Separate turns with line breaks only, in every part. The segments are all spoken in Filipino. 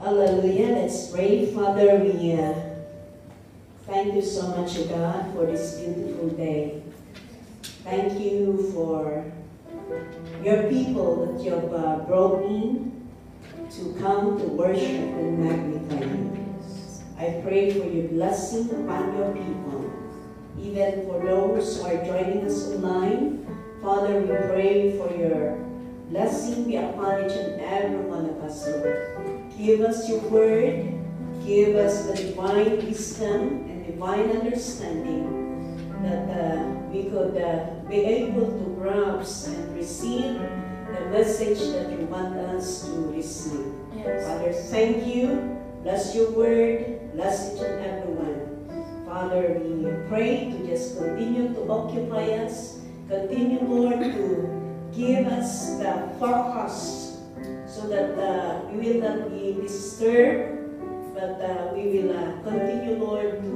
Hallelujah. Let's pray. Father, we thank you so much, God, for this beautiful day. Thank you for your people that you have brought in to come to worship and magnify you. I pray for your blessing upon your people, even for those who are joining us online. Father, we pray for your blessing be upon each and every one of us, Lord. Give us your word, give us the divine wisdom and divine understanding that we could be able to grasp and receive the message that you want us to receive. Yes. Father, thank you. Bless your word. Bless each and every one. Father, we pray to just continue to occupy us. Continue, Lord, to give us the focus so that we will not be disturbed, but we will continue, Lord, to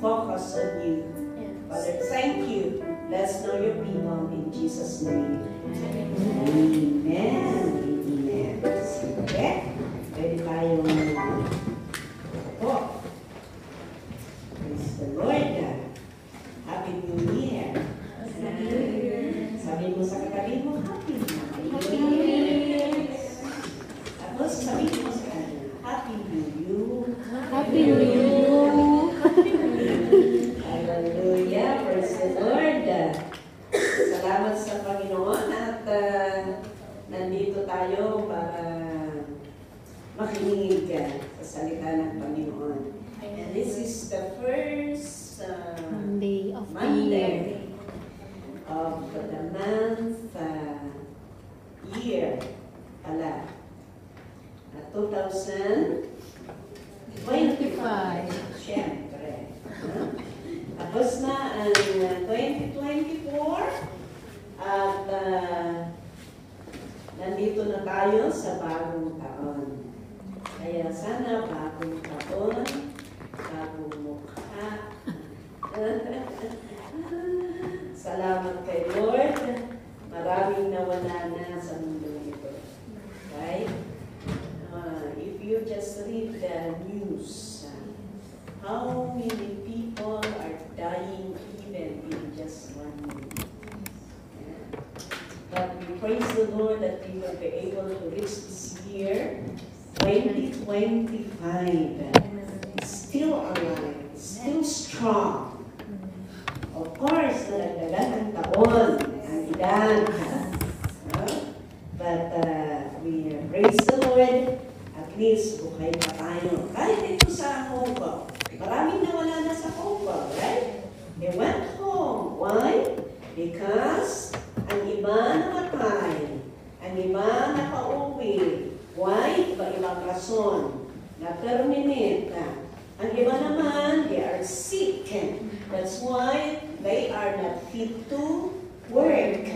focus on you. Yes. Father, thank you. Bless now your people in Jesus' name. Amen. Amen. Sige. Pwede tayong po. Praise the Lord. Happy New Year. Sabi mo sa katabi mo, Happy New Year. Tapos sabi mo sa kanya, Happy New Year.
Happy New Year.
Hallelujah. Praise the Lord. Salamat sa Panginoon at nandito tayo para makinig sa salita ng Panginoon. And this is the first
Monday of the year.
Of the month, year pala. 2025. Siyempre. Tapos na ang 2024 at nandito na tayo sa bagong taon. Kaya sana bagong taon, bagong mukha. Salamat kay Lord. Maraming nawala na sa mundo ito. Right? If you just read the news, how many people are dying even in just 1 minute. Yeah. But we praise the Lord that we will be able to reach this year, 2025. Still alive, still strong. Of course, nadagdagan ang taon, ang edad. But we praise the Lord, at least buhay pa tayo. Kahit ito sa Hong Kong. Maraming nawala na sa Hong Kong, right? They went home. Why? Because ang iba namatay. Ang iba nakauwi. Why? Iba-ibang rason. Na-terminate. Ang iba naman, they are sick. That's why they are not fit to work.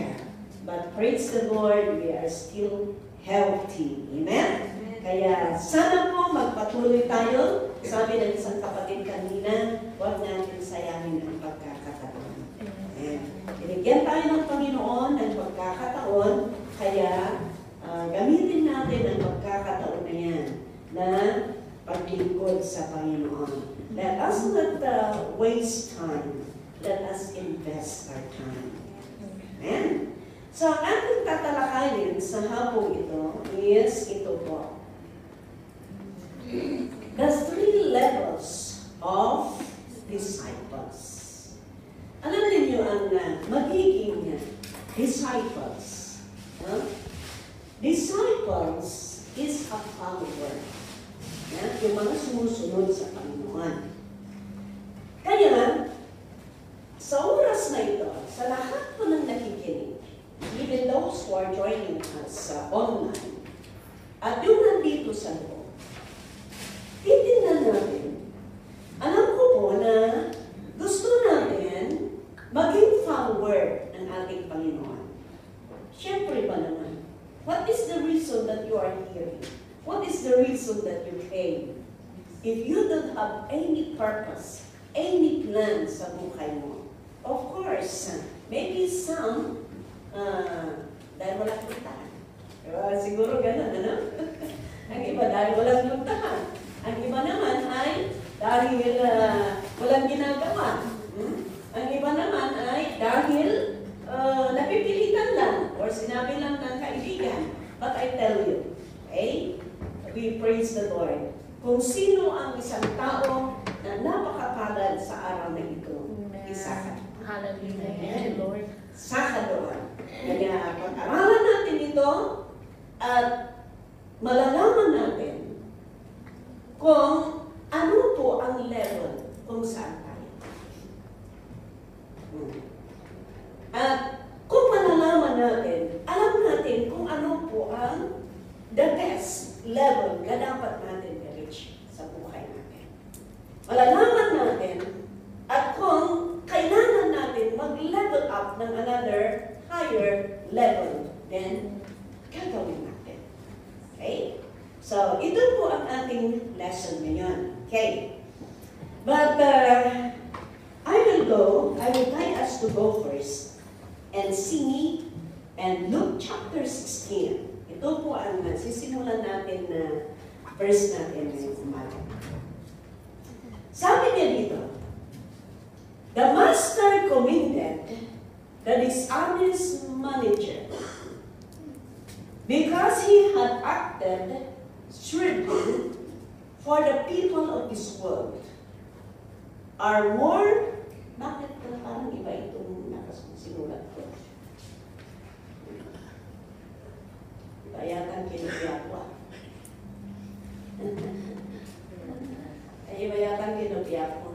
But praise the Lord, we are still healthy. Amen? Kaya sana po magpatuloy tayo. Sabi ng isang kapatid kanina, huwag natin sayangin ang pagkakataon. Binigyan tayo ng Panginoon ng pagkakataon, kaya gamitin natin ang pagkakataon na yan na paglingkod sa Panginoon. Let us not waste time. Let us invest our time. Amen? So, ang ating tatalakayin sa hapong ito is ito po. The 3 levels of disciples. Alam niyo ang magiging disciples. Disciples is a follower. Yung mga sumusunod sa Panginoon. Kaya, sa oras na ito, sa lahat po ng nakikinig, even those who are joining us online, at yung nandito sa loob, titignan natin, alam ko po na gusto natin maging follower ng ating Panginoon. Siyempre ba naman? What is the reason that you are here? What is the reason that you came? If you don't have any purpose, any plan sa buhay mo, of course, maybe some, dahil wala kita. Siguro ganun, ano? Ang iba dahil walang puntahan. Ang iba naman ay dahil walang ginagawa. Ang iba naman ay dahil napipilitan lang or sinabi lang ng kaibigan. But I tell you, okay? We praise the Lord. Kung sino ang isang tao na napakapalad sa araw na ito, isa ka.
Hallelujah, Lord.
Saka doon. Kaya pag-aralan natin ito at malalaman natin kung ano po ang level kung saan tayo. At kung malalaman natin, alam natin kung ano po ang the best level na dapat natin i-reach sa buhay natin. Malalaman natin at kung kailangan natin mag-level up ng another higher level, then gagawin natin. Okay? So, ito po ang ating lesson ngayon. Okay? But, I will like us to go first and see and Luke chapter 16. Ito po ang sisimulan natin na verse natin ngayong umaga. Sabi niya dito, the master commended the dishonest manager because he had acted shrewdly for the people of this world are more. Bakit parang iba itong nakasinulat ko? Iba yata kinubiyakwa. Iba yata kinubiyakwa.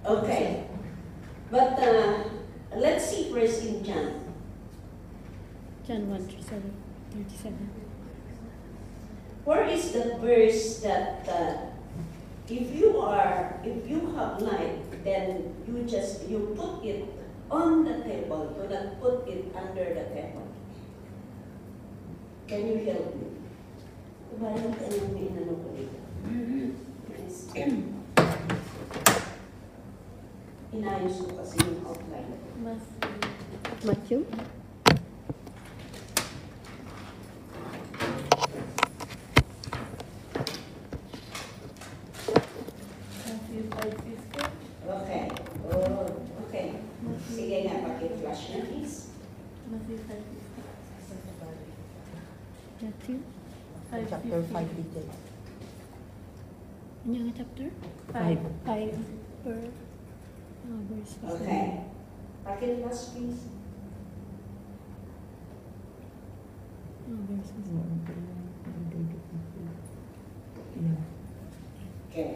Okay. But let's see first in John.
John 1:37.
Where is the verse that if you have light, then you put it on the table, do not put it under the table. Can you help me? Parang tanong may inano ko dito. Yes. Inayos ko kasi yung outline.
Matthew?
Okay. Oh, okay. Sige nga, paki-flash na please.
Matthew?
Chapter 5 details.
Ano yung chapter?
5.
5 per verse.
Okay. Paki-flash please.
Verse.
Okay.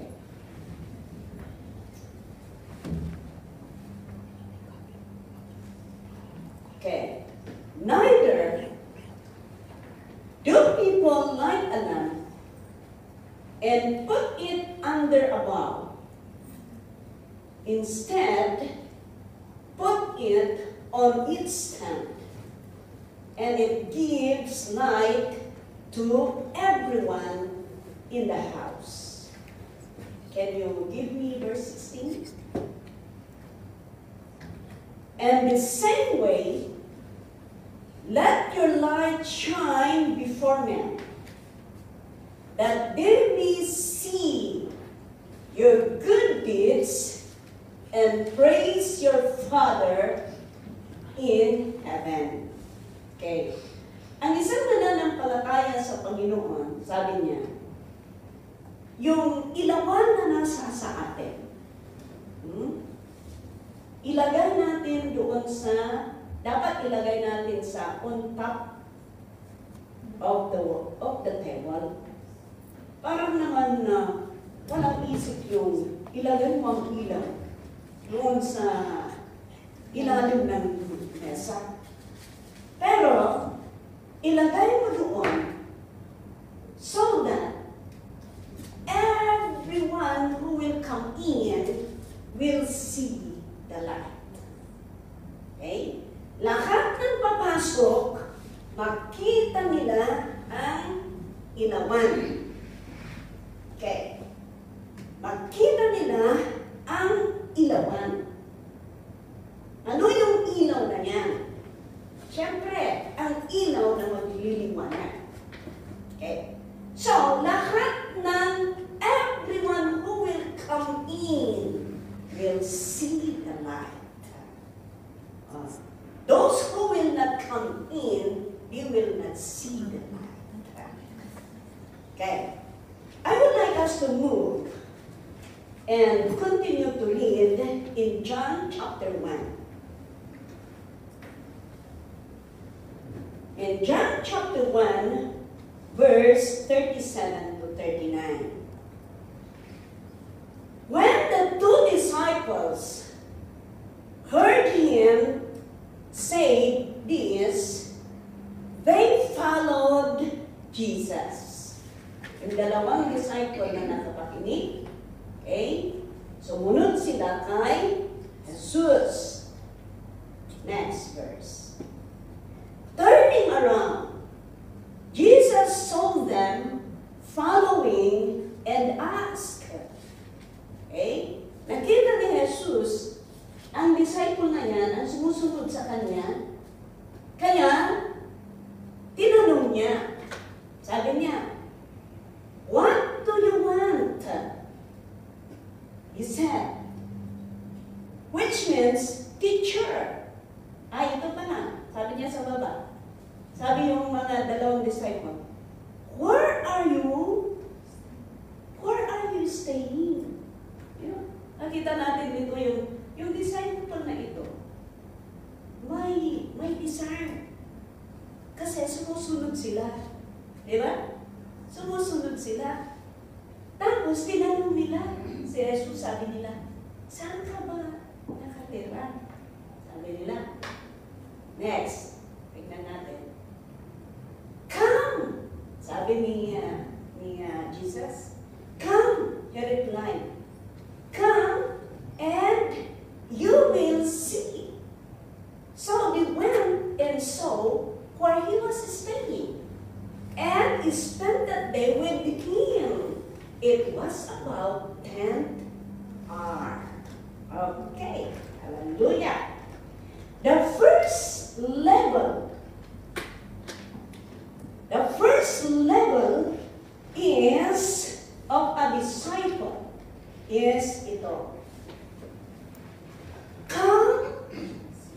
Okay. Neither do people light a lamp and put it under a bowl. Instead, put it on its stand, and it gives light to everyone in the house. Can you give me verse 16? And the same way, let your light shine before men, that they may see your good deeds and praise your Father in heaven. Okay. Ang isang nananampalataya sa Panginoon, sabi niya, yung ilawan na nasa sa atin, ilagay natin doon sa, dapat ilagay natin sa on top of the table. Parang naman na walang isip yung ilagay mo ang ilaw doon sa ilalim ng mesa. Pero, ilagay mo doon so that everyone who will come in will see the light. Okay? Lahat ng papasok, makita nila ang ilawan. Okay? Makita nila ang ilawan. Ano yung ilaw na yan? Siyempre, ang ilaw na magliliwanag. Okay. So, lahat ng everyone who will come in will see the light. Those who will not come in, they will not see the light. Okay. I would like us to move and continue to read in John chapter 1. In John chapter 1, verse 37 to 39. When the two disciples heard him say this, they followed Jesus. Yung dalawang disciple na nakapakinig, okay? Sumunod sila kay Jesus. Next verse. Turning around, Jesus saw them following and asked, okay? Nakita ni Jesus ang disciple na yan ang sumusunod sa kanya. Kaya, tinanong niya, sabi niya, "What do you want?" He said, which means, teacher. Ay, ito pa na. Sabi niya sa baba. Sabi yung mga dalawang disciple, Where are you staying? You know, nakita natin dito yung disciple na ito. May desire. Kasi sumusunod sila. Di ba? Sumusunod sila. Tapos, tinanong nila. Si Jesus sabi nila, saan ka ba nakatira? Sabi nila. Next, tignan natin. Come! Sabi ni Jesus. Come, he replied. Come and you will see. So they went and saw where he was staying, and spent that day with him. It was about 10 hours. Okay, hallelujah. The first level is of a disciple is ito. Come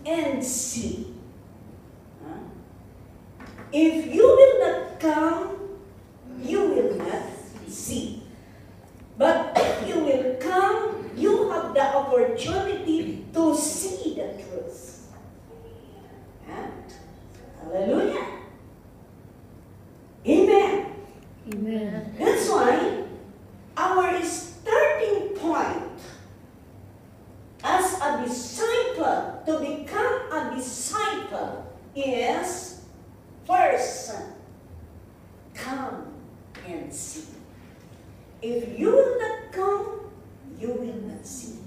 and see. If you will not come, you will not see. But if you will come, you have the opportunity to see the truth. Hallelujah. Amen.
Amen.
That's why our starting point as a disciple, to become a disciple, is first, come and see. If you will not come, you will not see.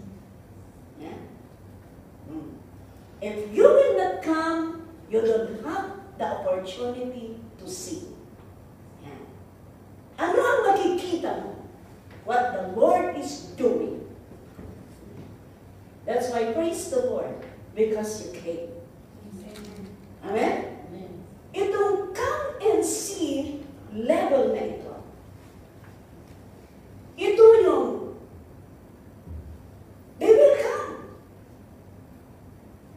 Yeah? If you will not come, you don't have the opportunity to see. Yeah. Ano ang makikita mo? What the Lord is doing. That's why praise the Lord, because you came. Amen? Itong come and see level na ito. Ito yung they will come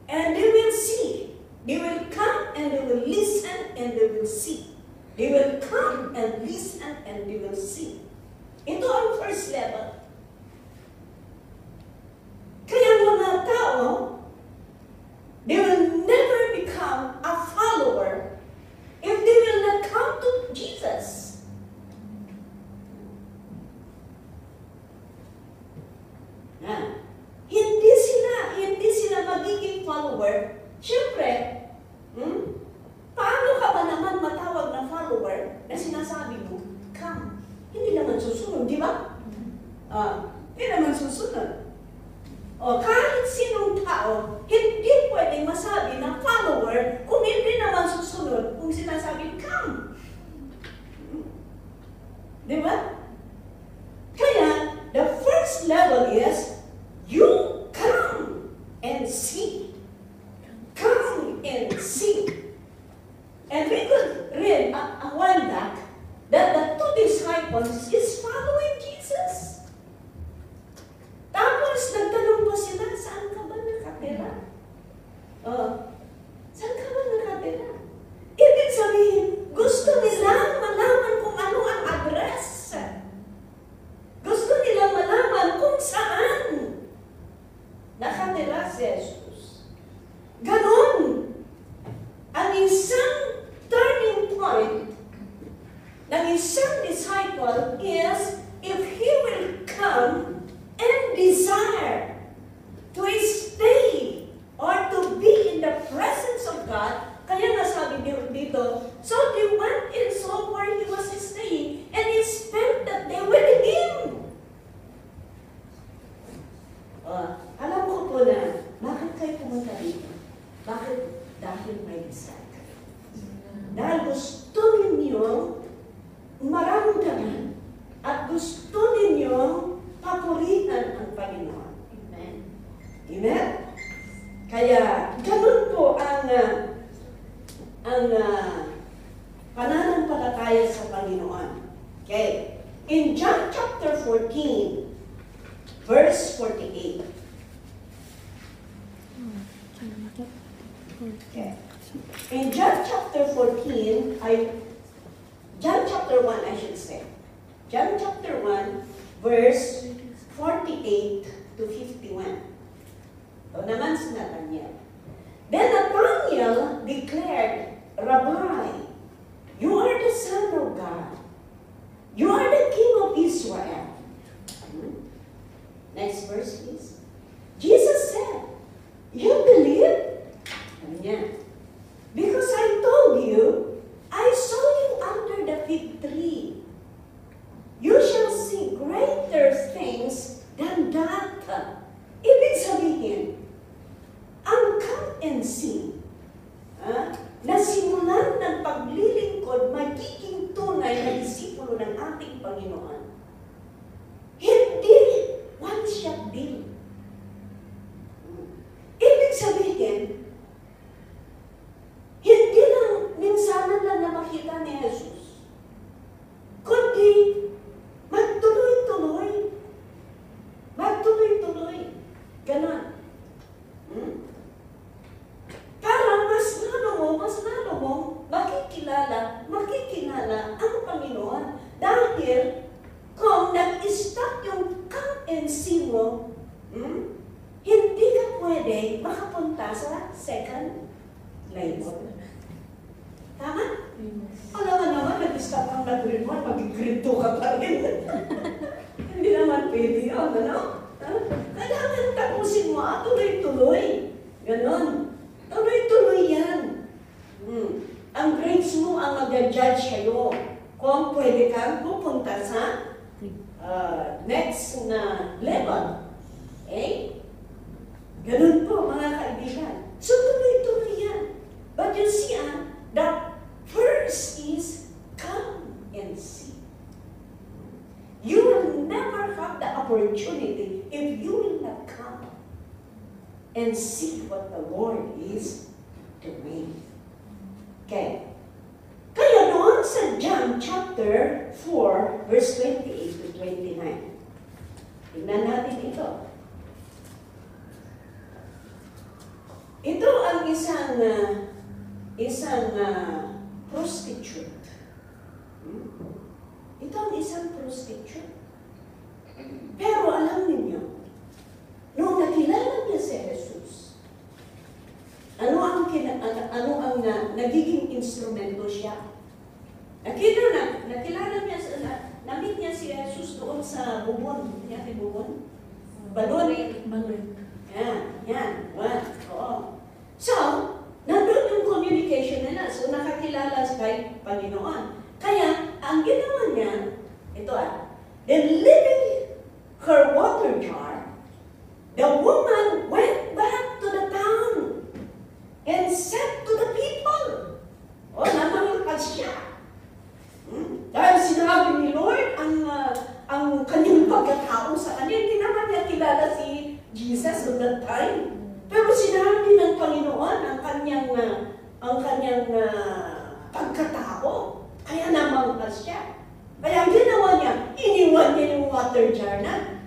and they will see. They will come and they will listen and they will see. They will come and listen and they will see. Ito ang first level. Kaya mga tao, they will never become a follower if they will not come to Jesus. Hindi sila magiging follower. Siyempre, paano ka ba naman matawag na follower na sinasabi mo, come? Hindi naman susunod, di ba? Hindi naman susunod. Kahit sinong tao, hindi pwedeng masabi na follower kung hindi naman susunod kung sinasabi, come. Di ba? Kaya, the first level is, you come and see. Come and see. And we could read a while back that disciples is following Jesus. Tapos, nagtanong pa sila, saan ka ba nakatira? Saan ka ba nakatira? Ibig sabihin, gusto nilang malaman kung ano ang address. Gusto nilang malaman kung saan nakatira si Jesus. Ganon ang isang turning point ng isang disciple is if he will come and desire to stay or to be in the presence of God. Kaya nasabi dito, so they went and saw where he was staying and he spent that day with him. Alam ko po na, bakit kayo pumunta dito? Bakit? Dahil may desire kayo. Dahil gusto ninyong maramdaman at gusto ninyong papurihan ang Panginoon. Amen. Amen? Kaya, ganun po ang pananampalataya sa Panginoon. Okay. In John chapter 14, verse 48. Okay. In John chapter 14, John chapter 1, I should say. John chapter 1, verse 48 to 51. Ito naman si Nathanael. Then Nathanael declared, Rabbi, you are the Son of God. You are the King of Israel. Next verse, please. Jesus said, you believe? Because I told you, I saw you under the fig tree. You shall see greater things than that. Ibig sabihin, ang come and see, na simulan ng paglilingkod, magiging tunay na disipulo ng ating Panginoon. Hindi one-shot deal. Ibig sabihin, hindi lang minsanan lang na makita ni Jesus, kundi magtuloy-tuloy. Magtuloy-tuloy. Ganon. Para mas lalo mo makikilala ang Panginoon. Dahil kung nag-stop yung come and see mo, hindi ka pwede makapunta sa second level. Tama? Alam nga naman, nag-stop ang nag-grade 1, mag-grade 2 ka pa rin. Hindi naman pwede yun, ano? Kailangan tapusin mo, tuloy-tuloy. Ganon. Tuloy-tuloy yan. Ang grades mo ang mag-judge kayo kung pwede kang pupunta sa next na level. Okay? Ganon po, mga kaibigan. So, tuloy-tuloy yan. But you see, the first is come and see. You will never have the opportunity if you will not come and see what the Lord is doing. Okay. Kaya doon sa John chapter 4, verse 28 to 29. Tingnan natin ito. Ito ang isang prostitute. Ito ang isang prostitute. Pero alam ninyo, nung nakilala niya si Jesus, ano ang nagiging instrumento siya? Nakilala niya, namit niya si Jesus doon sa bubon. Yan, bubon? Balon. Yan. Oo. So, nandun yung communication nila. So, nakakilala kay Panginoon. Kaya, ang ginawa niya, ito then leaving her water jar, the woman went back to the town and said to the people, namangkas siya. Dahil sinabi ni Lord ang kanyang pagkatao sa kanya, hindi naman niya kilala si Jesus at that time. Pero sinabi ng Panginoon ang kanyang pagkatao. Kaya namangkas siya. Kaya ang ginawa niya, water jar na.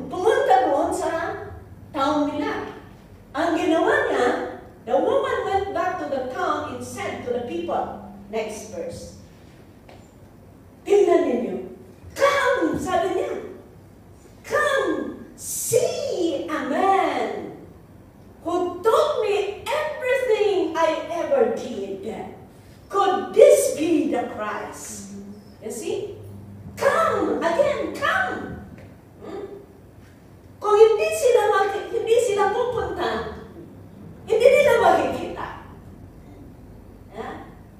Pumunta doon sa town nila. Ang ginawa niya, the woman went back to the town and said to the people, next verse, tingnan ninyo, come, sabi niya, come, see a man who told me everything I ever did. Could this be the Christ? You see? Come, again, come. Kung hindi sila pupunta, hindi nila makikita.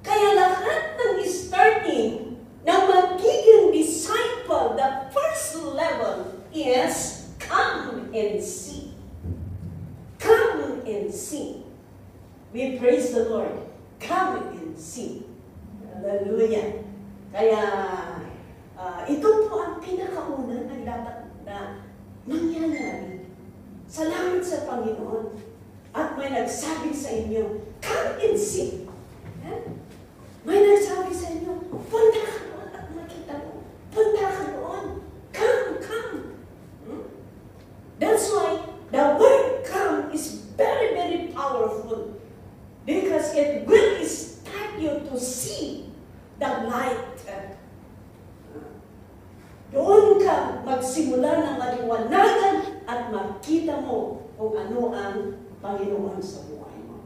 Kaya lahat ng starting ng magiging disciple, the first level is come and see. Come and see. We praise the Lord. Come and see. Hallelujah. Kaya ito po ang pinakauna na dapat na mangyayari. Salamat sa Panginoon. At may nagsabi sa inyo, come and see. May nagsabi sa inyo, punta ka doon at makita mo. Punta ka doon. Come, come. That's why the word come is very, very powerful. Because it will start you to see the light. Doon ka magsimula ng maliwanagan at makita mo kung ano ang Panginoon sa buhay mo.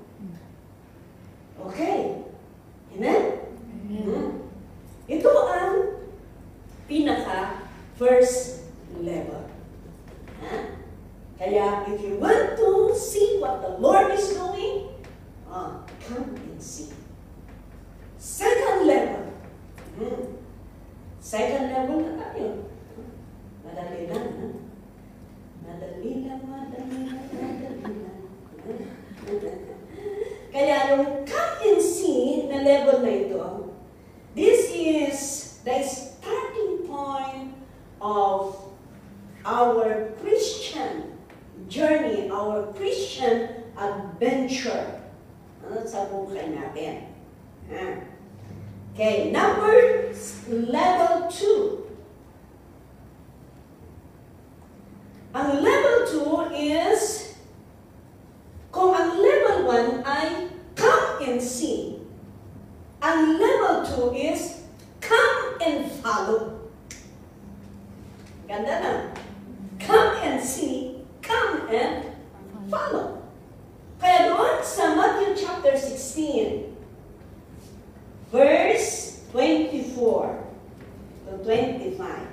Okay? Amen? Ito ang pinaka-first level. Kaya if you want to see what the Lord is doing, come and see. Second level. Second level na tayo. Madali lang, ha? Madali lang. Kaya yung come and see na level na ito, this is the starting point of our Christian journey, our Christian adventure sa buhay natin. Okay, level 2. Ang level 2 is, kung ang level 1 ay come and see, ang level 2 is come and follow. Ganda na. Come and see, come and follow. Kaya doon sa Matthew chapter 16, verse 24 to 25,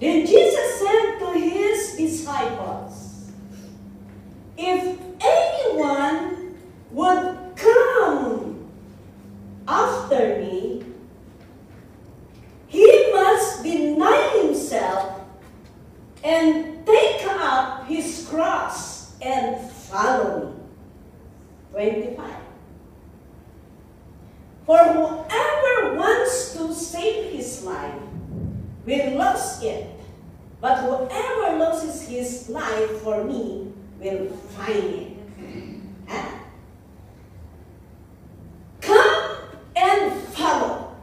then Jesus said to his disciples, if anyone would come after me, he must deny himself and take up his cross and follow me. 25. For whoever wants to save his life will lose it, but whoever loses his life for me will find it. Come and follow.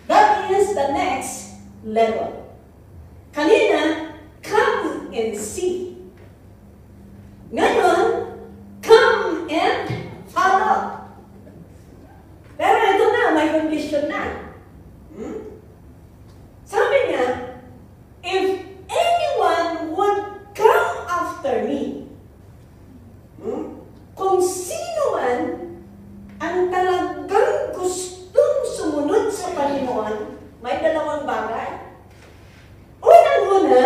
That is the next level. Kanina, come and see. Ngayon, come and follow. Pero ito na, may condition na. Sabi niya, if anyone would come after me, kung sino man ang talagang gustong sumunod sa Panginoon, may dalawang bagay. Unang-una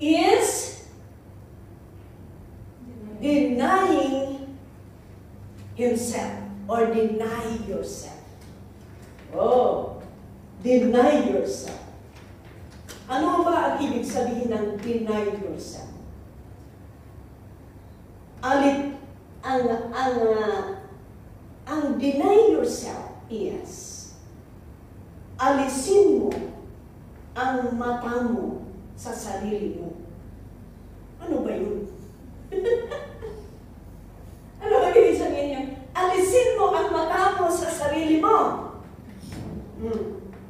is denying himself or deny yourself. Oh, deny yourself. Ano ba ang ibig sabihin ng deny yourself? Ang deny yourself is alisin mo ang mata mo sa sarili mo. Ano ba yun? Ano ba ibig sabihin yun? Alisin mo ang mata mo sa sarili mo.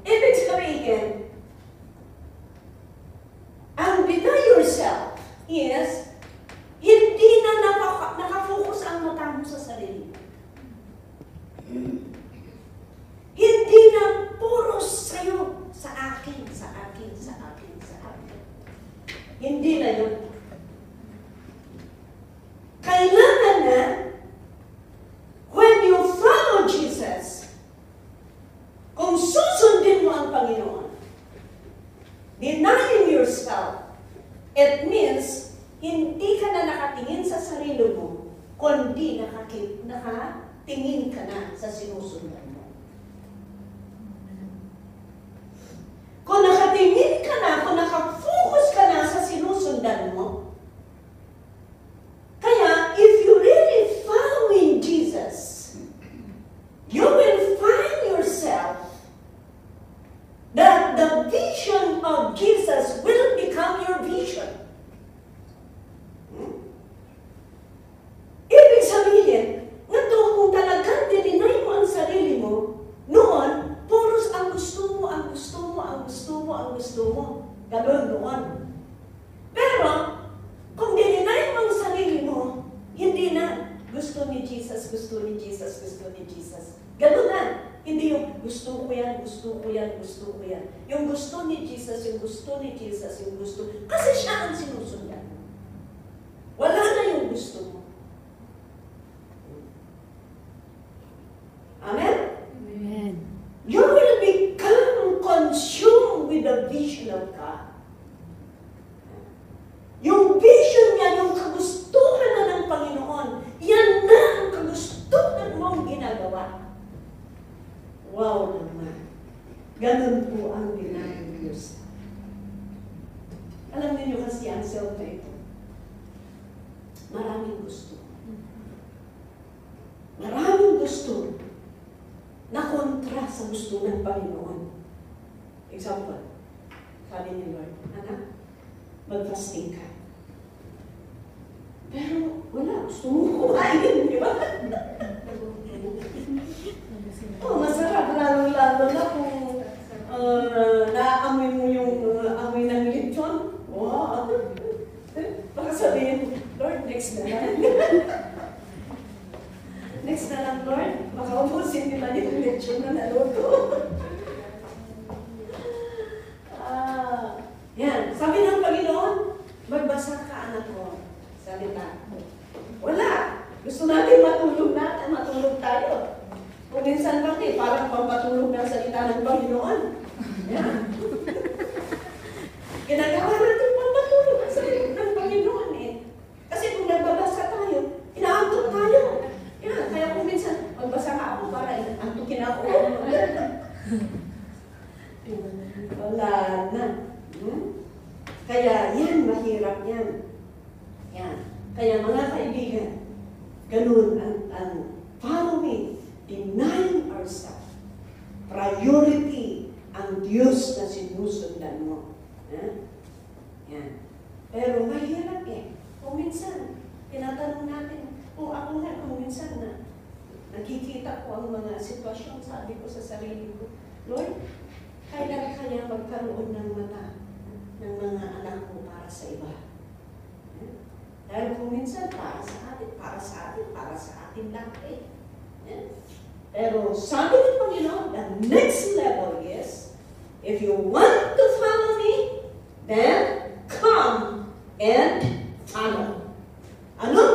Ibig sabihin Panginoon. Denying yourself, it means hindi ka na nakatingin sa sarili mo, kundi nakatingin ka na sa sinusundan mo. Kung nakatingin ka na, kung nakafocus ka na sa sinusundan mo, kaya if you really following Jesus, you will find yourself that the vision of Jesus will become your vision. Ibig sabihin, nga kung talagang dininay mo ang sarili mo, noon, puros ang gusto mo, ang gusto mo, ang gusto mo, ang gusto mo. Ganun noon. Pero, kung dininay mo ang sarili mo, hindi na gusto ni Jesus, gusto ni Jesus, gusto ni Jesus. Ganun na. Hindi yung gusto ko yan, gusto ko yan, gusto ko yan. Yung gusto ni Jesus, yung gusto ni Jesus, yung gusto. Kasi siya ang sinusundan. Wala na yung gusto mo. Amen?
Amen.
You will become consumed with the vision of God. Yung vision niya, yung kagustuhan na ng Panginoon, yan na ang kagustuhan mong ginagawa. Wow naman. Ganun po ang denying yourself. Alam niyo kasi ang self na ito. Maraming gusto. Maraming gusto na kontra sa gusto ng Panginoon. Example, sabi ni Lord, anak, mag-fasting ka. Pero wala, gusto mo kumain, di ba? Oh, masarap, lalo-lalo na kung naamoy mo yung amoy ng lechon. Wow! Baka sabihin, Lord, next na lang. Next na lang, Lord. Baka ubusin nila yung lechon na naluto. Yan. Sabi ng Panginoon, magbasa ka, anak ko. Salita. Wala. Gusto natin matulog tayo. Kung minsan kami, parang pampatulog ng salita ng Panginoon. Yan. Ginagawa natin pampatulog ang salita ng Panginoon eh. Kasi kung nagbabasa tayo, inaantok tayo. Yan. Kaya kung minsan, magbasa ka ako para antukin ako. Wala na. Kaya yan, mahirap yan. Yan. Kaya mga kaibigan, ganun ang following, denying ourselves. Priority ang Diyos na sinusundan mo. Yan. Pero mahirap eh. Kung minsan, tinatanong natin, kung ako nga, kung minsan na nakikita ko ang mga sitwasyon, sabi ko sa sarili ko, Lord, kailan kaya magkaroon ng mata ng mga anak ko para sa iba? Dahil kung minsan, para sa atin lang eh. Pero sabi ng Panginoon, the next level is, if you want to follow me, then come and follow. Anong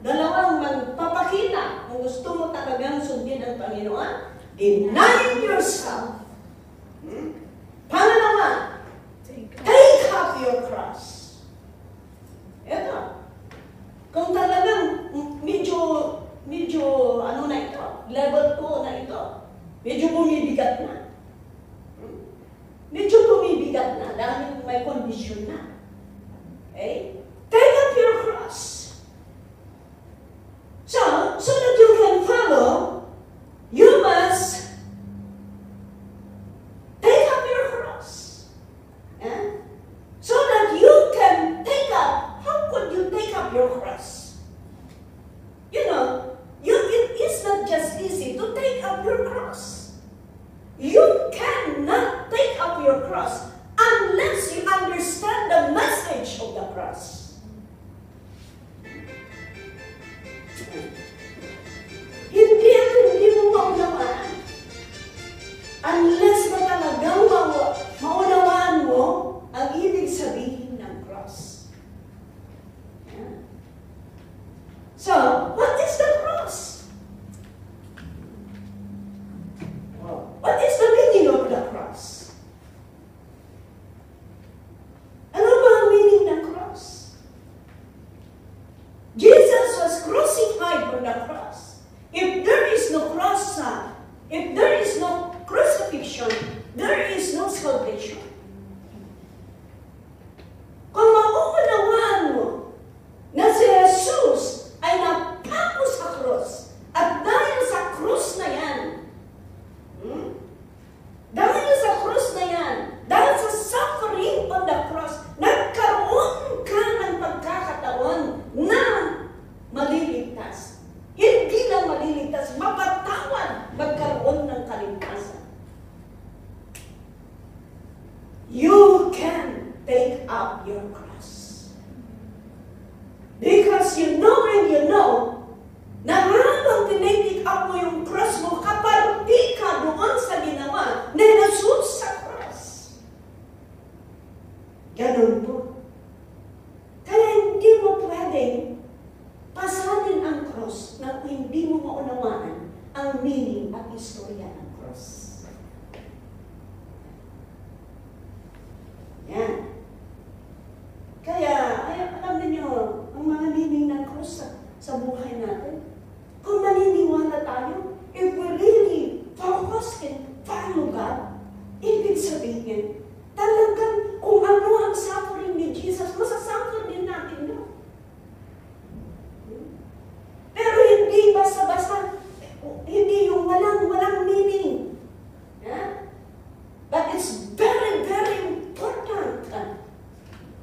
dalawang magpapakita kung gusto mo talagang sundin ang Panginoon? Denying yourself. Pangalawa, take up your cross. Ito. Kung talagang medyo ano na ito, level 2 na ito, medyo bumibigat na. Medyo bumibigat na dahil may kondisyon na. Okay? Take up your cross. So that you can follow, you must take up your cross. So that you can take up, how could you take up your cross? You know, it is not just easy to take up your cross. You cannot take up your cross unless you understand the message of the cross. Hindi mo maunawaan. Unless mo talagang maunawaan mo ang ibig sabihin ng cross. So, what is the cross? What is the meaning of the crucifixion, there is no salvation. Kung mauunawaan mo na si Jesus ay napako sa krus, at dahil sa krus na yan, dahil sa krus na yan, dahil sa suffering on the cross, nagkaroon ka ng pagkakataon na maliligtas. Hindi lang maliligtas, mapatawad, magkaroon ng kaligtasan. You can take up your cross. Because you know and you know na habang tinitake up mo yung cross mo, kaparti ka doon sa ginawa na Jesus sa cross. Ganun po. Kaya hindi mo pwedeng pasanin ang cross na hindi mo maunawaan ang meaning at istorya ng cross. Yan. Kaya, alam niyo, ang mga meaning ng cross sa buhay natin, kung naniniwala tayo, if we really focus and follow God, ibig sabihin, talagang kung ano ang suffering ni Jesus, masasuffer din natin yun. Pero hindi basta-basta, hindi yung walang meaning. Yeah? But it's very, very important.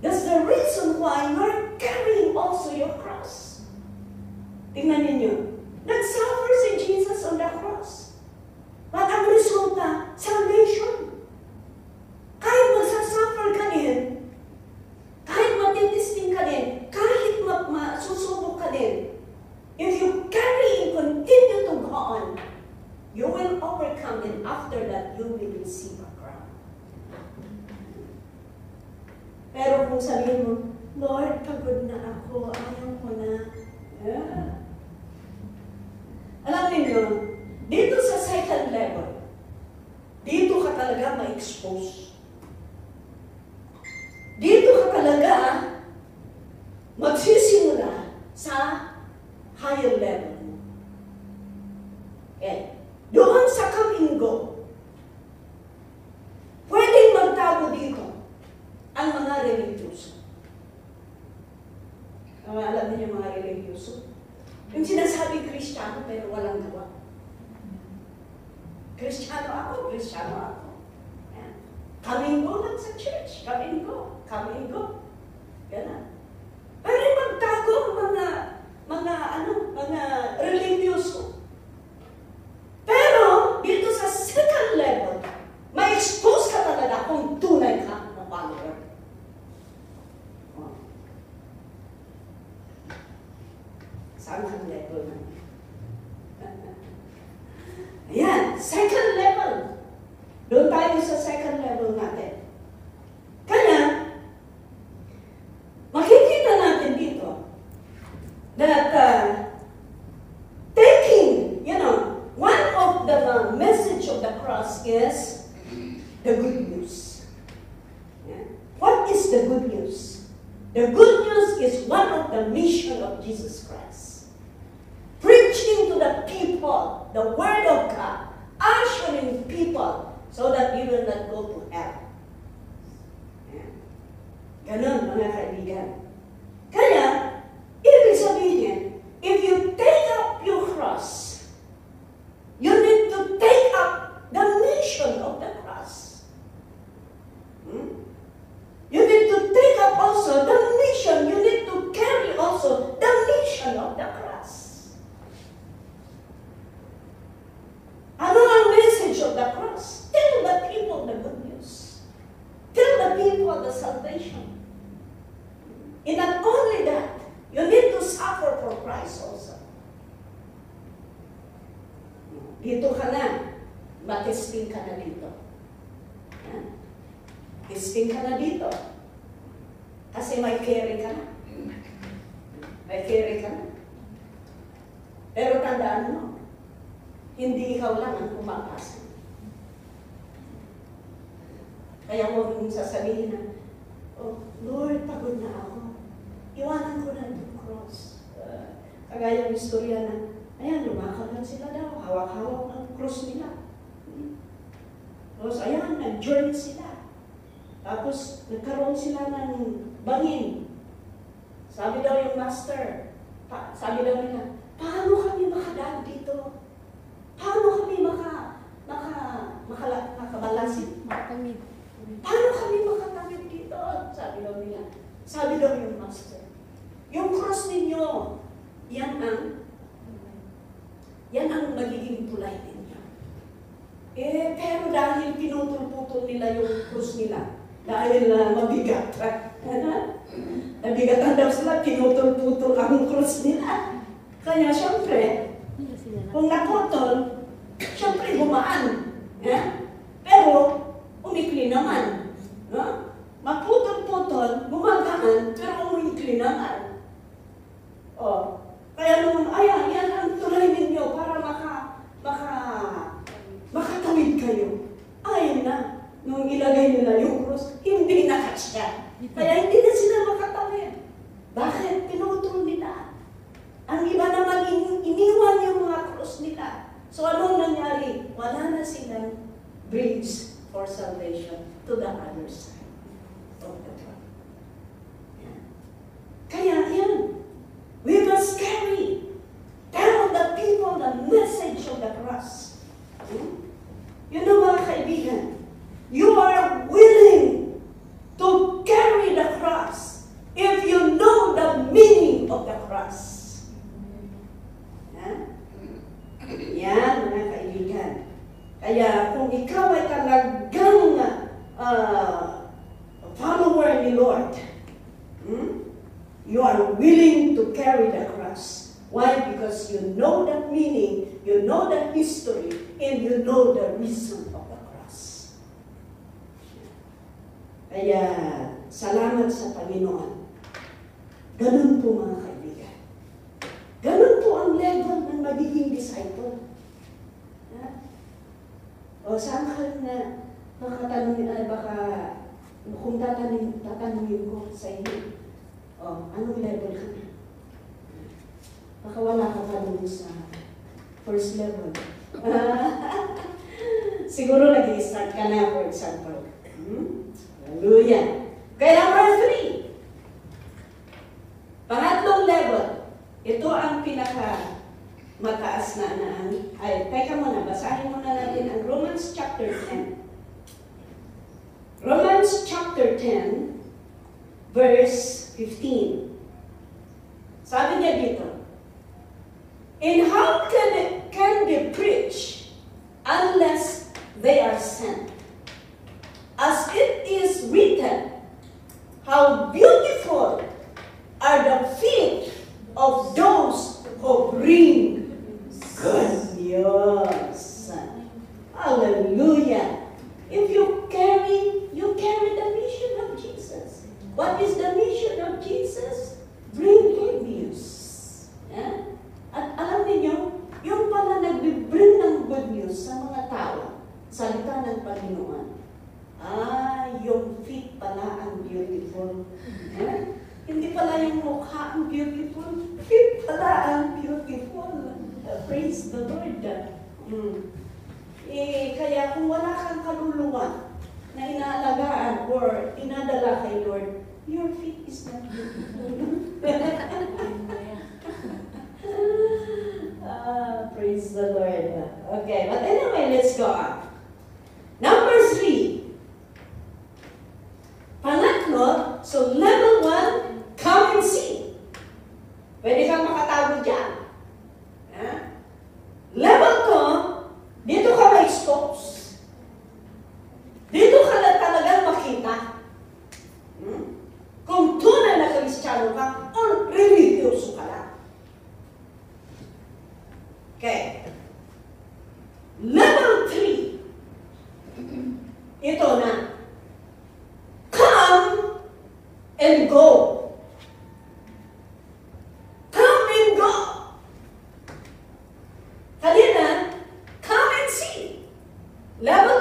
That's the reason why you're carrying also your cross. Tingnan ninyo, nag-suffer si Jesus on the cross. But ang resulta, salvation. Kahit magsasuffer ka din, kahit matitisting ka din, kahit masusubok ka din, if you carry and continue to go on, you will overcome, and after that, you will receive a crown. Pero kung sabihin mo, Lord, pagod na ako, ayaw ko na. Yeah. Alam niyo, dito sa second level, dito ka talaga ma-expose. Dito ka talaga magsisimula sa higher level mo. Okay. Doon sa come and go, pwedeng magtago dito ang mga religyoso. Alam niyo yung mga religyoso? Yung sinasabi Kristiyano pero walang gawa. Kristiyano ako. Yan. Come and go lang sa church. Come and go. Ganun. Pero magtago mga religyoso. Pero dito sa second level, ma-expose ka talaga kung tunay ka na follower. Saan ang level na? Ayan, second level. Doon tayo sa second level natin. Kaya, makikita natin dito that taking, one of the message of the cross is the good news. Yeah. What is the good news? The good news is one of the mission of Jesus Christ. Preaching to the people the word of God, ushering people so that you will not go to hell. Yeah. Ganon, mga kaibigan. Kaya, ibig sabihin, if you take up your cross, you need to take up the mission of the cross. You need to take up also the mission. You need to carry also the mission of the cross. Ano ang message of the cross? Tell the people the good news. Tell the people the salvation. And not only that, you need to suffer for Christ also. Dito ka na. Matesting ka na dito. Testing ka na dito. Kasi may carry ka na. Pero tandaan mo, hindi ikaw lang ang pumapasa. Kaya huwag mong sasabihin na, oh, Lord, pagod na ako. Iwanan ko na itong cross. Kagaya ng istorya na, ayan, lumakad lang sila daw, hawak-hawak ang cross nila. Tapos ayan, nag-journey sila. Tapos nagkaroon sila ng bangin. Sabi daw yung master, sabi daw nila, paano kami makadaan dito? Paano kami makabalansin?
Makamit.
Paano kami makatawid dito? Sabi daw nila. Sabi daw yung master, yung cross ninyo, yan ang magiging tulay ninyo. Pero dahil pinutol-putol nila yung cross nila, dahil mabigat, nabigatan daw sila, pinutol-putol ang cross nila. Kaya syempre, kung naputol, syempre gumaan. Pero, umikli naman. Maputol-putol, gumagaan, pero umikli naman. Kaya nung, yan ang tulay ninyo para makatawid kayo. Ayan na, nung ilagay nila yung cross, hindi nakasya. Kaya hindi na sila makatawid. Bakit? Pinutol nila. Ang iba naman, iniwan yung mga cross nila. So anong nangyari? Wala na silang bridge for salvation to the other side of the cross. Kaya yan, we must tell the people the message of the cross. You know mga kaibigan, you are willing to carry the cross if you know the meaning of the cross. Yan mga kaibigan. Kaya kung ikaw ay talagang follower ni Lord, you are willing to carry the cross. Why? Because you know the meaning, you know the history, and you know the reason of the cross. Kaya, salamat sa Panginoon. Ganun po mga kaibigan. Ganun po ang level ng magiging disciple. O saan ka na makatanungin, baka kung tatanungin ko sa inyo, anong level ka na? Baka wala ka pa dun sa first level. Siguro nag-i-start ka na, for example. Hallelujah. Okay, number 3. Pangatlong level. Ito ang pinaka-mataas na teka muna, basahin muna natin ang Romans chapter 10. Romans chapter 10, verse 15. Sabi niya dito, and how can they preach unless they are sent? As it is written, how beautiful are the feet of those who bring good news. Hallelujah. If you carry the mission of Jesus. What is the mission of Jesus? Bring good news. At alam niyo, yung pala nag-bring ng good news sa mga tao, salita ng Panginoon, yung feet pala ang beautiful. Hindi pala yung mukha ang beautiful, feet pala ang beautiful. Praise the Lord. Kaya kung wala kang kaluluwa na inaalagaan or inadala kay Lord, your feet is not beautiful. Praise the Lord. Okay, but anyway, let's go on. Number 3. Pangatlo, so level 1, come and see. Pwede kang makatago dyan. Level 2, dito ka ma-expose. Dito ka na talagang makita. Kung tunay na Kristiyano ka, o religyoso ka lang. Okay. Level 3. Ito na. Come and go. Come and go. Kanina, come and see. Level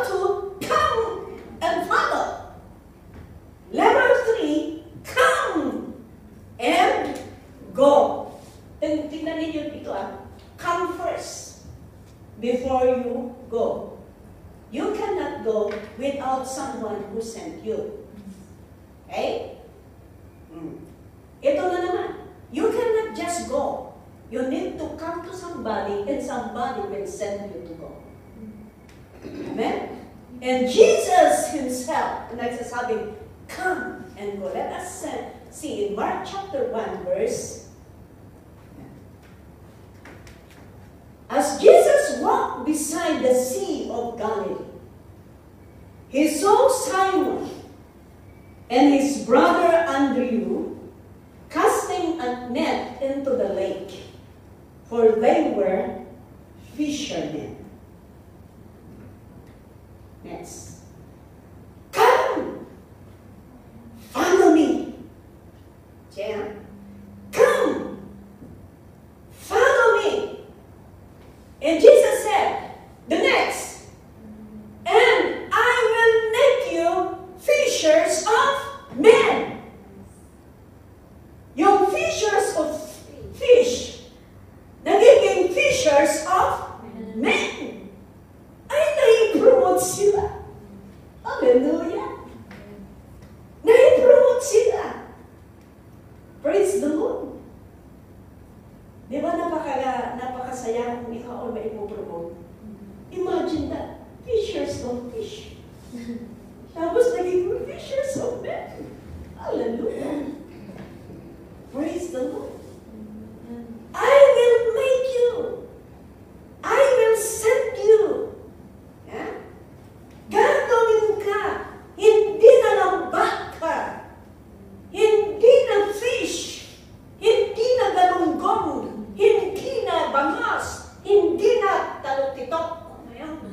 2, come and follow. Level 3, come and go. Tingnan ninyo dito come first before you go. You cannot cannot go without someone who sent you. Okay? Ito na naman. You cannot just go. You need to come to somebody and somebody will send you to go. Amen? And Jesus Himself, nagsasabing, come and go. Let us see in Mark chapter 1 verse. As Jesus walked beside the Sea of Galilee, He saw Simon and his brother Andrew casting a net into the lake, for they were fishermen. Next. Come! Follow me. Jan. Come! Follow me. And Jesus said, the next, and I will make you fishers of men. Yung fishers of fish, nagiging fishers of men. Ay, nai-promote sila. Hallelujah. Nai-promote sila. Praise the Lord. Di ba napakasaya kung ikaw ay maipopromote? Imagine that. Fishers of fish. Tapos naging fishers of men. Hallelujah. Praise the Lord. I will make you. I will send you. Yeah? Gagawin ka. Hindi na lambat ka. Hindi na fish. Hindi na galunggong. Hindi na bangas. Hindi na talutitok. Ano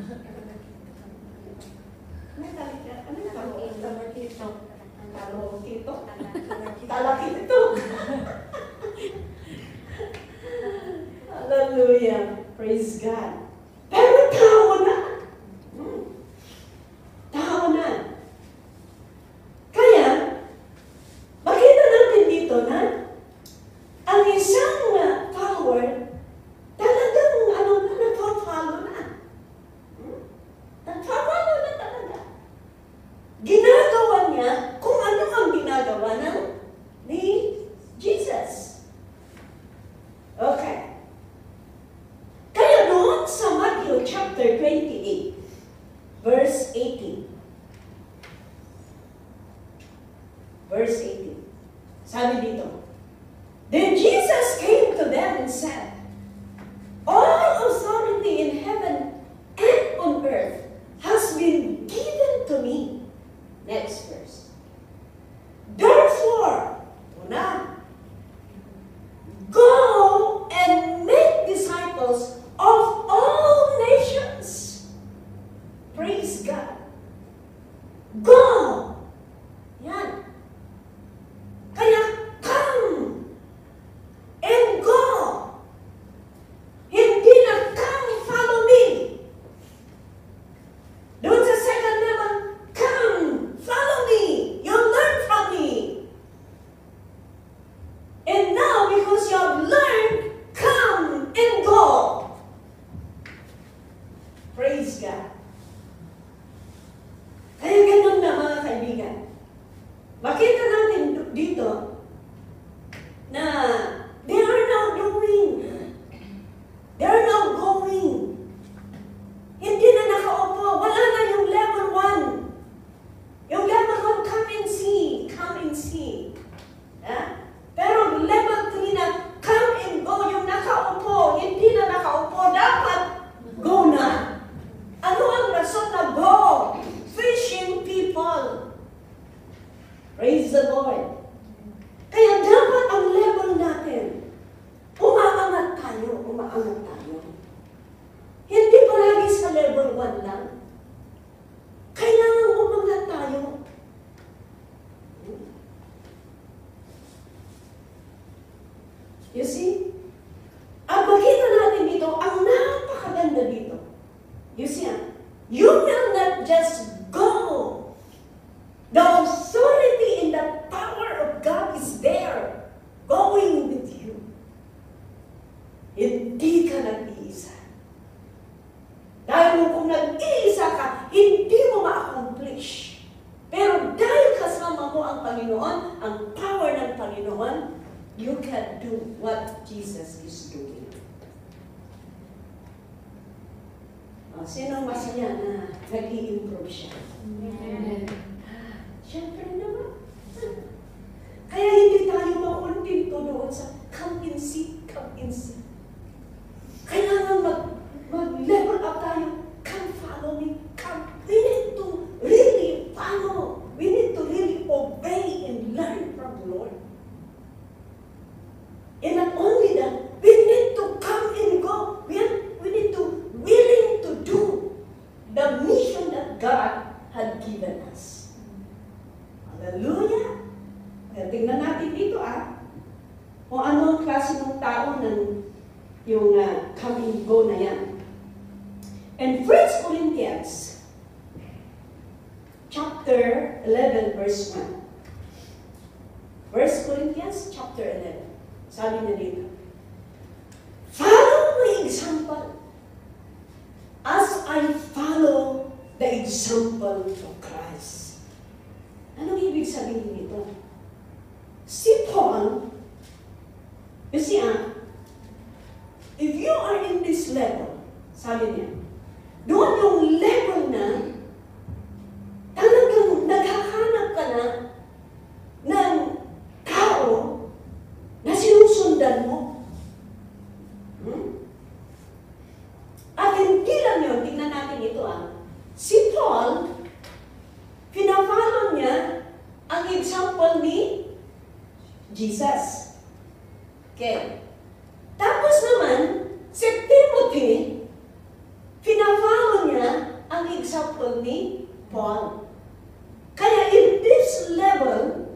Talakito. Hallelujah. Praise God. Pero tao na. Tao na. Kaya, makita natin dito na ang isang power talagang nagpa-follow na. Nagpa-follow na talaga. Ginagawa niya kung ano ang ginagawa ni Jesus. Okay. Kaya doon sa Matthew chapter 28, verse 18. Verse 18. Sabi dito, then Jesus came to them and said, all authority in heaven and on earth has been given to me. Next verse. Therefore, una, go and make disciples of all nations. Praise God. Go. Yan. Kaya, come and go. Hindi na come, follow me. Doon sa second level, come, follow me. You'll learn from me. And now, because you have learned, come and go. Praise God. Kaya ganun na mga kaibigan. Makita natin dito na they are now doing. They are now going. Hindi na nakaupo. Wala na yung level 1. Yung level 1, come and see. Come and see. Pero level 3 na, come and go. Yung nakaupo, hindi na nakaupo. Dapat go na. Ano ang rason na go? Fishing people. Praise the Lord. Kaya dapat ang level natin, umaangat tayo. Hindi palagi sa level 1 lang. Kailangan umangat tayo. You see? At makita natin dito, ang napakaganda dito. You see, you will not just go. The authority and the power of God is there, going with you. Hindi ka nag-iisa. Dahil kung nag-iisa ka, hindi mo Panginoon, ang power ng Panginoon, you can do what Jesus is doing. Sino masaya na nag-i-improve siya?
Amen.
Siyempre naman. Kaya hindi tayo makuntinto doon sa come and see, come and see. Kailangan mag-level up tayo. Come follow me. Come. We need to really follow. We need to really obey and learn from the Lord. And not only that, we need to come and go. We need to willing to do the mission that God had given us. Hallelujah! Tingnan natin dito kung ano ang klase ng tao ng yung come and go na yan. And 1 Corinthians chapter 11 verse 1. 1 Corinthians chapter 11. Sabi na dito, follow my example as I follow the example of Christ. Anong ibig sabihin nito? Si Paul, you see, if you are in this level, sabi niya, doon yung level na talagang naghahanap ka na ng tao na sinusundan mo. At hindi lang yun, tingnan natin ito si Paul, pinafollow niya ang example ni Jesus. Okay. Tapos naman, si Timothy, pinafollow niya ang example ni Paul. Kaya in this level,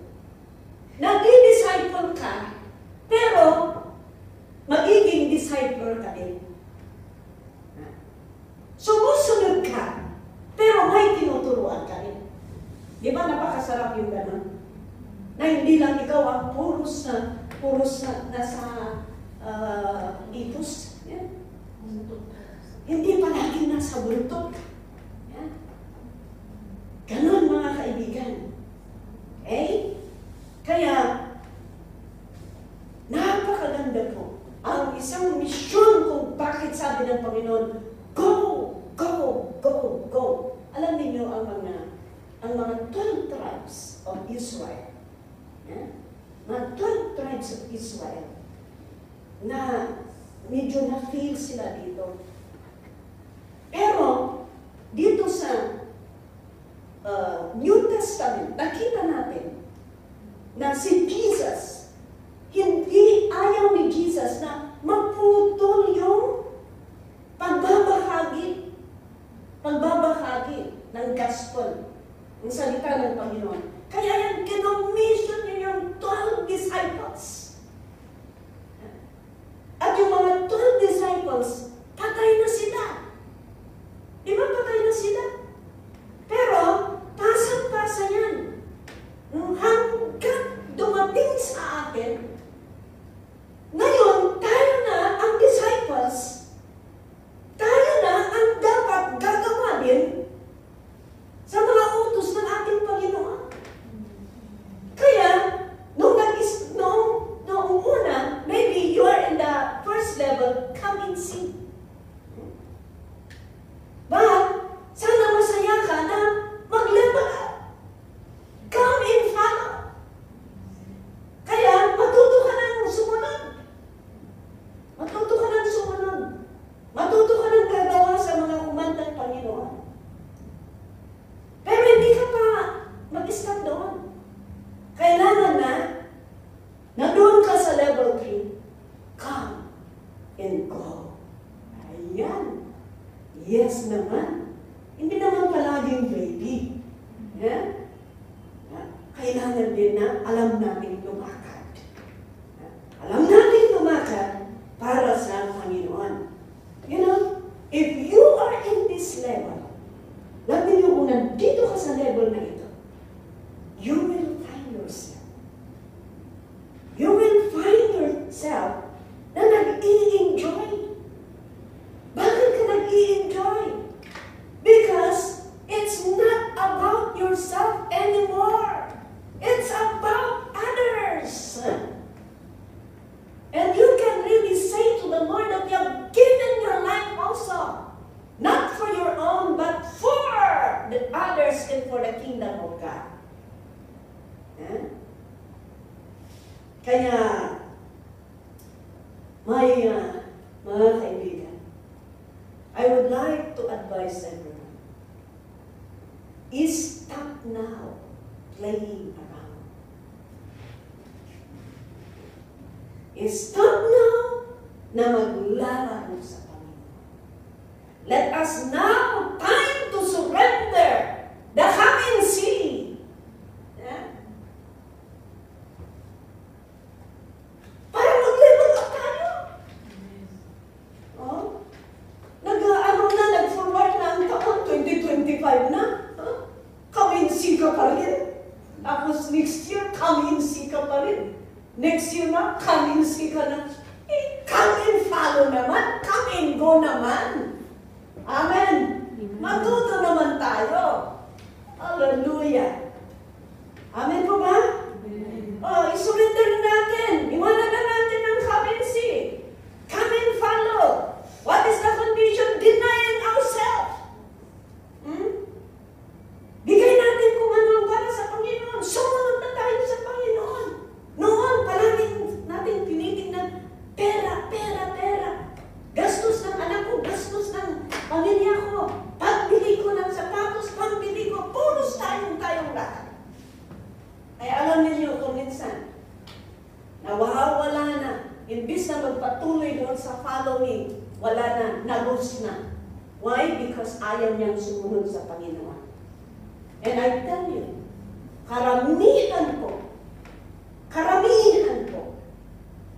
nag-disciple ka, pero magiging disciple ka din. Sumusunod ka, pero may tinuturuan ka rin. Di ba napakasarap yung gano'n? Na hindi lang ikaw ang puros na nasa ipos. Yan. Hindi palagi nasa bultok. Yan. Ganon mga kaibigan. Okay? Kaya, napakaganda po. Ang isang misyon kung bakit sabi ng Panginoon, go, go, go, go. Alam niyo ang mga 12 tribes of Israel. Yeah? Mga 12 tribes of Israel na medyo na-fail sila dito. Pero, dito sa New Testament, nakita natin na si Jesus, hindi ayaw ni Jesus na maputol yung pagbabahagi ng gospel, ng salita ng Panginoon. Kaya yan, kinomission niya yung 12 disciples. At yung mga 12 disciples, patay na sila. Di ba patay na sila? Pero, pasang-pasa yan. Hanggang dumating sa atin, ngayon, tayo na ang disciples. Tayo na ang dapat gagawa din sa mga utos ng ating Panginoon. Kaya, nung una, maybe you are in the first level, come and see. But, sana masaya ka na mag-level up. Come and follow. Kaya, matuto ka ng sumunod. Matuto ka ng sumunod. Matuto ka ng gagawa sa mga command ng Panginoon. Pero hindi ka pa mag-stop doon. Kailangan na doon ka sa level 3. Come and go. Ayan. Yes naman. Hindi naman palaging baby. Yeah? Kailangan din na alam natin lumakad. Alam natin lumakad para sa Panginoon. You know, if you are in this level, natin yung kung nandito ka sa level na ito, you will find yourself. You will find yourself na nag-i-enjoy. Bakit ka nag-i-enjoy? Because it's not about yourself anymore. It's about and for the kingdom of God. Kaya, mga kaibigan, I would like to advise everyone, stop now playing around. Stop now na maglalaro sa Panginoon. Let us now, time to surrender the come and see. Para mag-level up tayo. Nag-forward na ang taon, 2025 na. Come and see ka pa rin. Tapos next year, come and see ka pa rin. Next year na, come and see ka na. Come and follow naman. Come and go naman. Amen. Matuto naman tayo. Hallelujah. Amen po ba? Isurrender natin. Iwanan na natin ang come and see. Come and follow. What is the condition? Denying ourselves. Bigay natin kung ano ang para sa Panginoon. Sumunod na tayo sa Panginoon. Noon, palaging natin tinitingnan, pera, pera, pera. Gastos ng anak ko, gastos ng pamilya ko, pagbili ko ng sapatos, pagbili ko, puros tayong lahat. Ay alam niyo kung minsan, nawawala na, imbis na magpatuloy doon sa following, wala na, nagos na. Why? Because ayaw niyang sumunod sa Panginoon. And I tell you, karamihan po,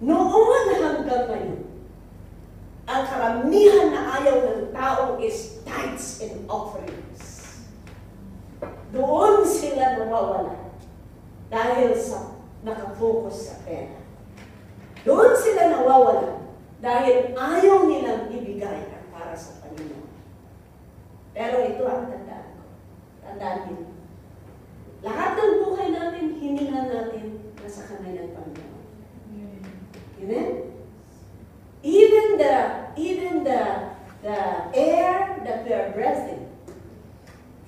noon hanggang ngayon, ang karamihan na ayaw ng tao is tithes and offerings. Doon sila nawawala dahil sa nakafocus sa pera. Doon sila nawawala dahil ayaw nilang ibigay ang para sa Panginoon. Pero ito ang tandaan ko. Tandaan niyo. Lahat ng buhay natin, hiningan natin nasa kamay ng Panginoon. Amen? Even the air that we are breathing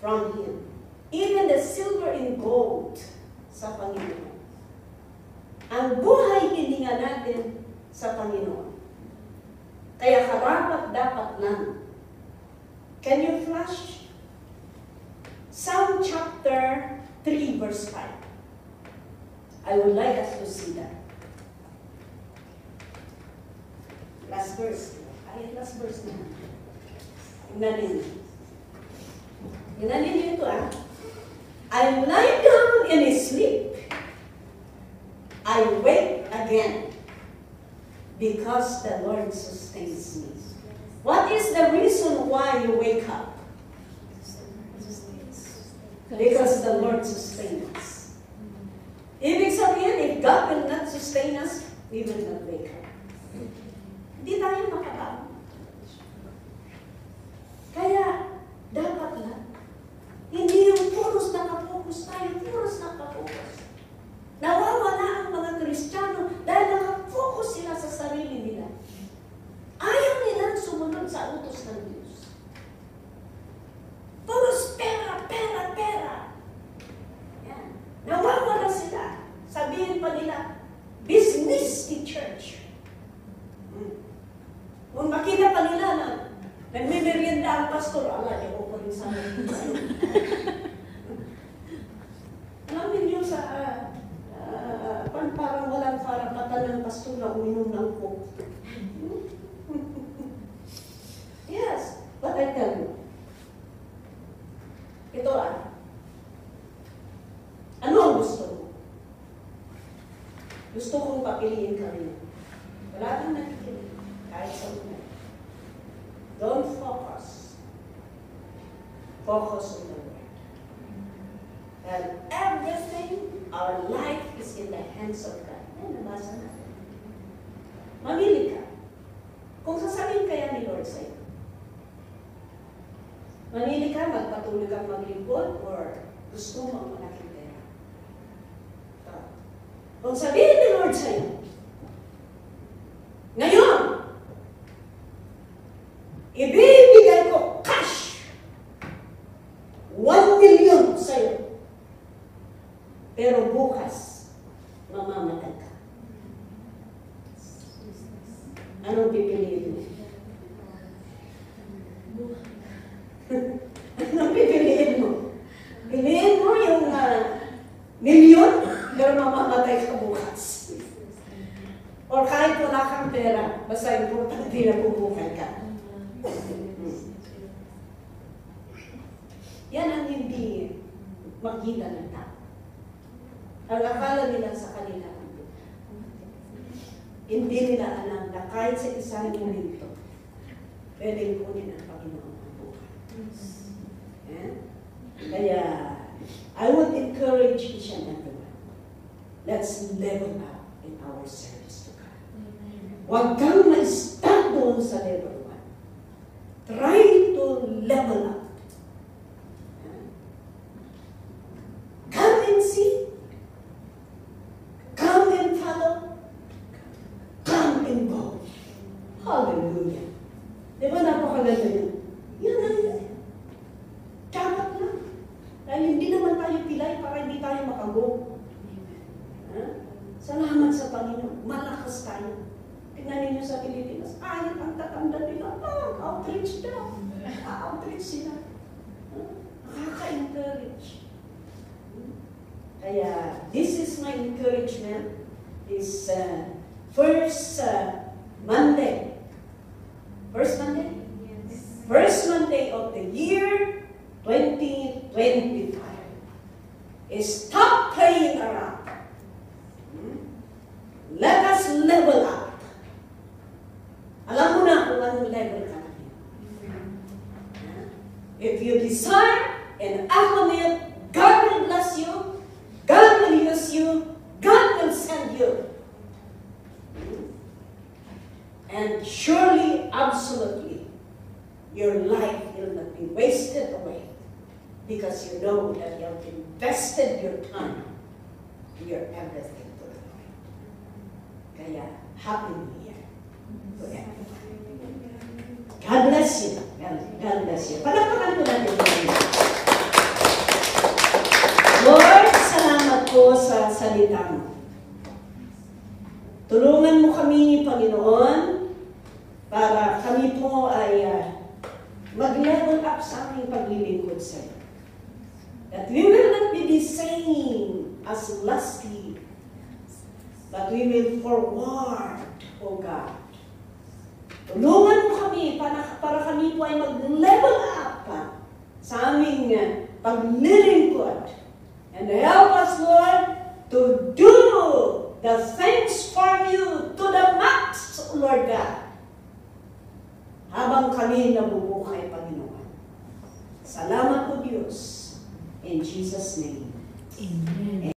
from Him, even the silver and gold sa Panginoon. Ang buhay hininga natin sa Panginoon. Kaya karapat dapat lang. Can you flash? Psalm chapter 3 verse 5. I would like us to see that. Last verse. Last verse na. Tingnan ninyo. Tingnan ninyo ito I lie down and sleep. I wake again because the Lord sustains me. What is the reason why you wake up? Because the Lord sustains us. Ibig sabihin, if God will not sustain us, we will not wake up. Hindi tayo makabangon. Kaya, dapat lang, hindi yung puros nakapokus tayo, puros nakapokus. Nawawala ang mga Kristiyano dahil nakapokus sila sa sarili nila. Ayaw nilang sumunod sa utos ng Diyos. Puros pera, pera, pera. Yan. Nawawala sila. Sabihin pa nila, business ni church. Kung makita pa nila na nagmimerienda ang pastor, ala, niyo ko rin sa amin. Alam niyo sa parang walang karapatan ng pastor na uminom ng coke. Yes, but I tell you. Ito ano ang gusto mo? Gusto kong papiliin ka rin. Wala kang nakikinig. Kahit sa una. Don't focus. Focus on the Lord. And everything, our life is in the hands of God. Yan, nabasa natin. Mamili ka. Kung sasabihin kaya ni Lord sa'yo. Mamili ka, magpatuloy kang maglingkod, or gusto mo ang malaking pera. Kung sabihin ni Lord sa'yo, ngayon, ibibigay ko cash 1 million Pero bukas, mamamatay ka. Anong pipiliin mo? Anong pipiliin mo? Piliin mo yung milyon, pero mamamatay ka bukas. Or kahit wala kang pera, basta importante na bubuhay ka. Yan ang hindi makita ng tao. Ang akala nila sa kanila, hindi nila alam na kahit sa isang momento, pwedeng kunin ang Panginoon ang buhay. Yeah? Kaya, I would encourage each and everyone, let's level up in our service to God. Huwag kang ma-start doon sa level 1. Try to level up. Come and see. Come and follow. Come and go. Hallelujah. Di ba napakaganda yun? Yan ang dapat lang. Dahil hindi naman tayo pilay para hindi tayo makago. Salamat sa Panginoon. Malakas tayo. Tingnan ninyo sa Pilipinas. Ay, ang tatanda nila. Outreach daw. Outreach sila. Nakaka-encourage. Kaya, this is my encouragement. This first Monday. First Monday?
Yes.
First Monday of the year 2025. Stop playing around. Let us level up. Alam mo na kung anong level ka na. If you desire and act on it, God will bless you, God will use you, God will send you. And surely, absolutely, your life will not be wasted away because you know that you have invested your time, your everything to the Lord. Kaya, Happy New Year to everyone. God bless you. God bless you. Palakpakan ko natin. Lord, salamat po sa salita mo. Tulungan mo kami, Panginoon, para kami po ay mag-level up sa aming paglilingkod sa iyo. That we will not be the same as last year, but we will forward, O God. Tulungan mo kami para kami po ay mag-level up sa aming paglilingkod. And help us, Lord, to do the things for you to the max, Lord God. Habang kami nabubuhay, Panginoon. Salamat po, Diyos. In Jesus' name.
Amen.